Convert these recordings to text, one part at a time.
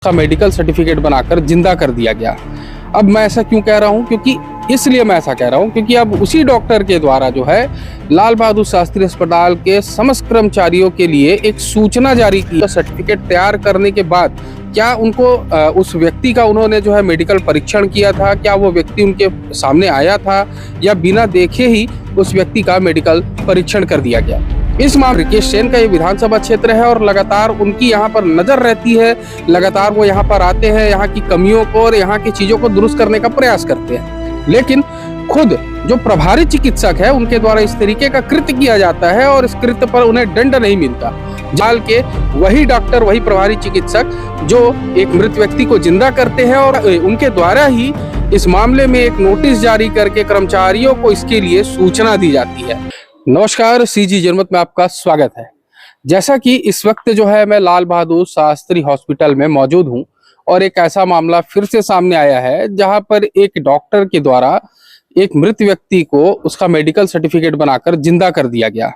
का medical certificate बनाकर जिंदा कर दिया गया। अब मैं ऐसा क्यों कह रहा हूं, क्योंकि इसलिए मैं ऐसा कह रहा हूं क्योंकि अब उसी डॉक्टर के द्वारा जो है लाल बहादुर शास्त्री अस्पताल के समस्त कर्मचारियों के लिए एक सूचना जारी की। सर्टिफिकेट तैयार करने के बाद क्या उनको उस व्यक्ति का उन्होंने जो है मेडिकल परीक्षण किया था, क्या वो व्यक्ति उनके सामने आया था या बिना देखे ही उस व्यक्ति का मेडिकल परीक्षण कर दिया गया। इस मामले रिकेश सेन का ये विधानसभा क्षेत्र है और लगातार उनकी यहाँ पर नजर रहती है। लगातार वो यहाँ पर आते हैं, यहाँ की कमियों को और यहाँ की चीजों को दुरुस्त करने का प्रयास करते हैं, लेकिन खुद जो प्रभारी चिकित्सक है उनके द्वारा इस तरीके का कृत्य किया जाता है और इस कृत्य पर उन्हें दंड नहीं मिलता। जाल के वही डॉक्टर, वही प्रभारी चिकित्सक जो एक मृत व्यक्ति को जिंदा करते हैं और उनके द्वारा ही इस मामले में एक नोटिस जारी करके कर्मचारियों को इसके लिए सूचना दी जाती है। नमस्कार, सीजी जनमत में आपका स्वागत है। जैसा कि इस वक्त जो है मैं लाल बहादुर शास्त्री हॉस्पिटल में मौजूद हूं और एक ऐसा मामला फिर से सामने आया है जहां पर एक डॉक्टर के द्वारा एक मृत व्यक्ति को उसका मेडिकल सर्टिफिकेट बनाकर जिंदा कर दिया गया।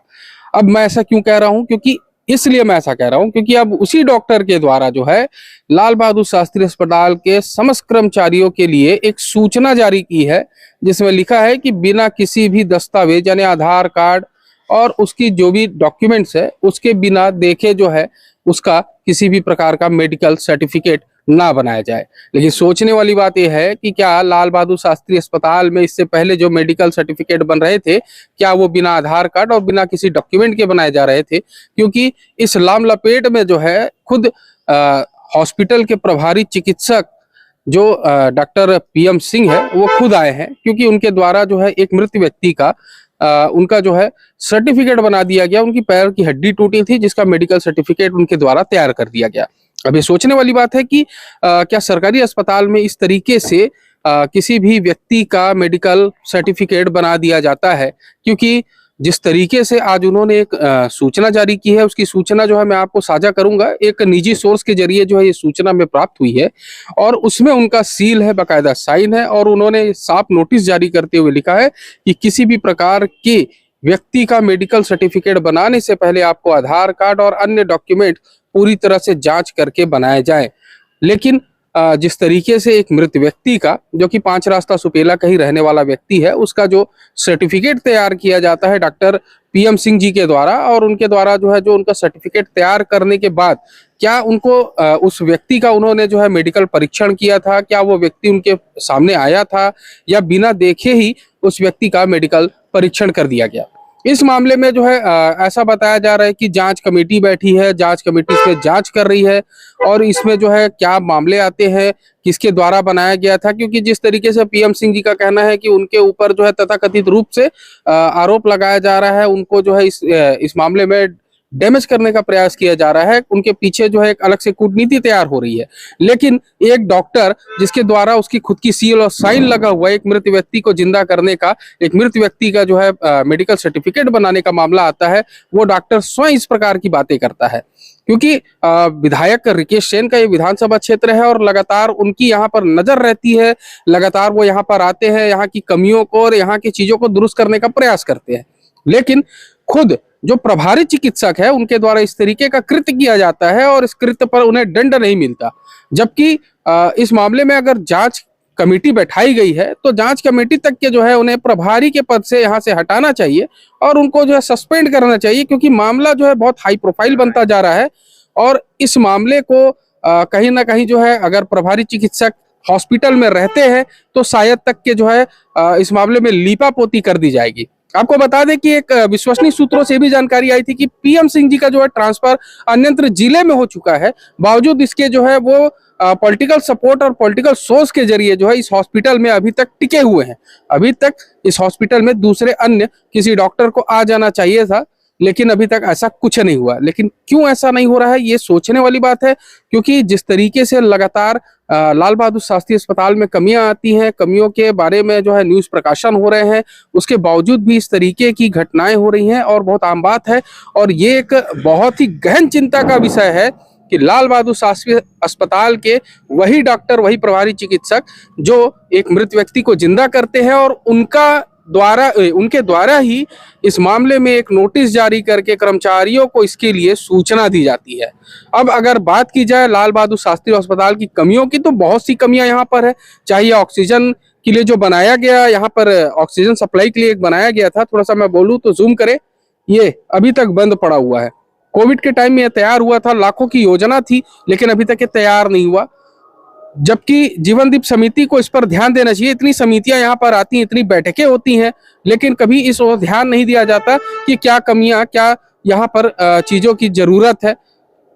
अब मैं ऐसा क्यों कह रहा हूं, क्योंकि इसलिए मैं ऐसा कह रहा हूं क्योंकि अब उसी डॉक्टर के द्वारा जो है लाल बहादुर शास्त्री अस्पताल के समस्त कर्मचारियों के लिए एक सूचना जारी की है, जिसमें लिखा है कि बिना किसी भी दस्तावेज यानी आधार कार्ड और उसकी जो भी डॉक्यूमेंट्स है उसके बिना देखे जो है उसका किसी भी प्रकार का मेडिकल सर्टिफिकेट ना बनाया जाए। लेकिन सोचने वाली बात यह है कि क्या लाल बहादुर शास्त्री अस्पताल में इससे पहले जो मेडिकल सर्टिफिकेट बन रहे थे क्या वो बिना आधार कार्ड और बिना किसी डॉक्यूमेंट के बनाए जा रहे थे? क्योंकि इस लाम लपेट में जो है खुद हॉस्पिटल के प्रभारी चिकित्सक जो डॉक्टर पीएम सिंह है वो खुद आए हैं, क्योंकि उनके द्वारा जो है एक मृत व्यक्ति का उनका जो है सर्टिफिकेट बना दिया गया। उनकी पैर की हड्डी टूटी थी जिसका मेडिकल सर्टिफिकेट उनके द्वारा तैयार कर दिया गया। अब ये सोचने वाली बात है कि क्या सरकारी अस्पताल में इस तरीके से किसी भी व्यक्ति का मेडिकल सर्टिफिकेट बना दिया जाता है? क्योंकि जिस तरीके से आज उन्होंने एक सूचना जारी की है उसकी सूचना जो है मैं आपको साझा करूंगा। एक निजी सोर्स के जरिए जो है ये सूचना में प्राप्त हुई है और उसमें उनका सील है, बाकायदा साइन है और उन्होंने साफ नोटिस जारी करते हुए लिखा है कि किसी भी प्रकार के व्यक्ति का मेडिकल सर्टिफिकेट बनाने से पहले आपको आधार कार्ड और अन्य डॉक्यूमेंट पूरी तरह से जांच करके बनाए जाए। लेकिन जिस तरीके से एक मृत व्यक्ति का, जो कि 5 रास्ता सुपेला का ही रहने वाला व्यक्ति है, उसका जो सर्टिफिकेट तैयार किया जाता है डॉक्टर पीएम सिंह जी के द्वारा और उनके द्वारा जो है जो उनका सर्टिफिकेट तैयार करने के बाद क्या उनको उस व्यक्ति का उन्होंने जो है मेडिकल परीक्षण किया था, क्या वो व्यक्ति उनके सामने आया था या बिना देखे ही उस व्यक्ति का मेडिकल परीक्षण कर दिया गया। इस मामले में जो है ऐसा बताया जा रहा है कि जांच कमेटी बैठी है, जांच कमेटी इस पे जांच कर रही है और इसमें जो है क्या मामले आते हैं, किसके द्वारा बनाया गया था। क्योंकि जिस तरीके से पीएम सिंह जी का कहना है कि उनके ऊपर जो है तथाकथित रूप से आरोप लगाया जा रहा है, उनको जो है इस मामले में डैमेज करने का प्रयास किया जा रहा है, उनके पीछे जो है एक अलग से कूटनीति तैयार हो रही है। लेकिन एक डॉक्टर जिसके द्वारा उसकी खुद की सील और साइन लगा हुआ है, एक मृत व्यक्ति को जिंदा करने का, एक मृत व्यक्ति का जो है मेडिकल सर्टिफिकेट बनाने का मामला आता है, वो डॉक्टर स्वयं इस प्रकार की बातें करता है। क्योंकि विधायक रिकेश सेन का ये विधानसभा क्षेत्र है और लगातार उनकी यहाँ पर नजर रहती है। लगातार वो यहाँ पर आते हैं, यहाँ की कमियों को और यहाँ की चीजों को दुरुस्त करने का प्रयास करते हैं, लेकिन खुद जो प्रभारी चिकित्सक है उनके द्वारा इस तरीके का कृत्य किया जाता है और इस कृत्य पर उन्हें दंड नहीं मिलता। जबकि इस मामले में अगर जांच कमेटी बैठाई गई है तो जांच कमेटी तक के जो है उन्हें प्रभारी के पद से यहाँ से हटाना चाहिए और उनको जो है सस्पेंड करना चाहिए, क्योंकि मामला जो है बहुत हाई प्रोफाइल बनता जा रहा है। और इस मामले को कहीं ना कहीं जो है अगर प्रभारी चिकित्सक हॉस्पिटल में रहते हैं तो शायद तक के जो है इस मामले में लीपापोती कर दी जाएगी। आपको बता दें कि एक विश्वसनीय सूत्रों से भी जानकारी आई थी कि पीएम सिंह जी का जो है ट्रांसफर अन्यत्र जिले में हो चुका है, बावजूद इसके जो है वो पॉलिटिकल सपोर्ट और पॉलिटिकल सोर्स के जरिए जो है इस हॉस्पिटल में अभी तक टिके हुए हैं। अभी तक इस हॉस्पिटल में दूसरे अन्य किसी डॉक्टर को आ जाना चाहिए था, लेकिन अभी तक ऐसा कुछ नहीं हुआ। लेकिन क्यों ऐसा नहीं हो रहा है ये सोचने वाली बात है, क्योंकि जिस तरीके से लगातार लाल बहादुर शास्त्री अस्पताल में कमियां आती हैं, कमियों के बारे में जो है न्यूज प्रकाशन हो रहे हैं, उसके बावजूद भी इस तरीके की घटनाएं हो रही हैं और बहुत आम बात है। और ये एक बहुत ही गहन चिंता का विषय है कि लाल बहादुर शास्त्री अस्पताल के वही डॉक्टर, वही प्रभारी चिकित्सक जो एक मृत व्यक्ति को जिंदा करते हैं और उनका उनके द्वारा ही इस मामले में एक नोटिस जारी करके कर्मचारियों को इसके लिए सूचना दी जाती है। अब अगर बात की जाए लाल बहादुर शास्त्री अस्पताल की कमियों की, तो बहुत सी कमियां यहाँ पर है। चाहे ऑक्सीजन के लिए जो बनाया गया, यहाँ पर ऑक्सीजन सप्लाई के लिए एक बनाया गया था, थोड़ा सा मैं बोलूँ तो जूम करे, ये अभी तक बंद पड़ा हुआ है। कोविड के टाइम में यह तैयार हुआ था, लाखों की योजना थी, लेकिन अभी तक ये तैयार नहीं हुआ। जबकि जीवनदीप समिति को इस पर ध्यान देना चाहिए। इतनी समितियां यहाँ पर आती हैं, इतनी बैठकें होती हैं, लेकिन कभी इस ओर ध्यान नहीं दिया जाता कि क्या कमियां, क्या यहाँ पर चीजों की जरूरत है।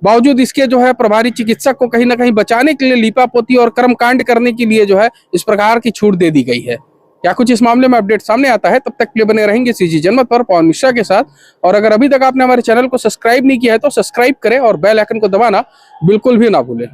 बावजूद इसके जो है प्रभारी चिकित्सक को कहीं ना कहीं बचाने के लिए लीपापोती और कर्मकांड करने के लिए जो है इस प्रकार की छूट दे दी गई है। क्या कुछ इस मामले में अपडेट सामने आता है, तब तक के लिए बने रहेंगे सीजी जनमत पर पवन मिश्रा के साथ। और अगर अभी तक आपने हमारे चैनल को सब्सक्राइब नहीं किया है तो सब्सक्राइब करें और बेल आइकन को दबाना बिल्कुल भी ना भूलें।